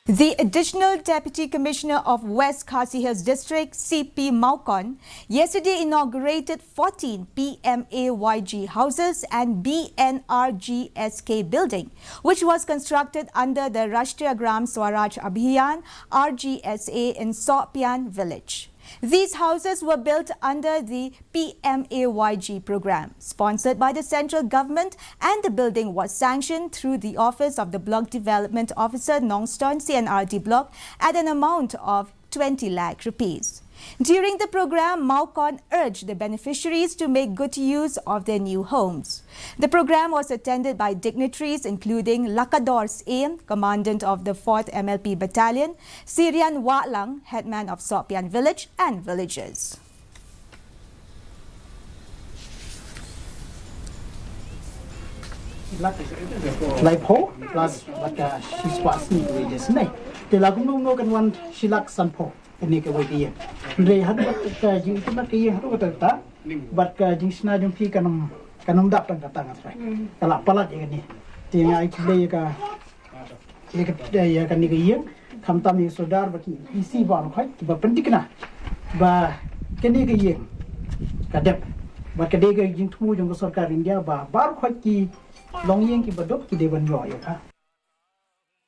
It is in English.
The Additional Deputy Commissioner of West Khasi Hills District, CP Maukon, yesterday inaugurated 14 Pmay-G houses and Bnrgsk building, which was constructed under the Rashtriya Gram Swaraj Abhiyan (RGSA) in Sohpian village. These houses were built under the Pmay-G program, sponsored by the central government, and the building was sanctioned through the Office of the Block Development Officer, Nongstern CNRD Block, at an amount of 20 lakh rupees. During the program, Maukon urged the beneficiaries to make good use of their new homes. The program was attended by dignitaries including Lakador's Aim, Commandant of the 4th MLP Battalion, Sirian Walang, Headman of Sohpian Village, and villagers. Like po plus but she's passing wages nay te lagu no kan wan silak sanpo ini ke wadi re hadu ka jing tu nak ye hadu ta but ka jing sna jung pi kanam dap tang katang asai kala pala je ni te ngai kle ka ye kan ni ke ye kham tam ni sodar ba ki isi ba no khai ba pentik na ba ke ni ke ye ka dep ba ke de ke jing thu jung ko sarkar India ba bar khai ki long yeng ki badok ki de ban yo ya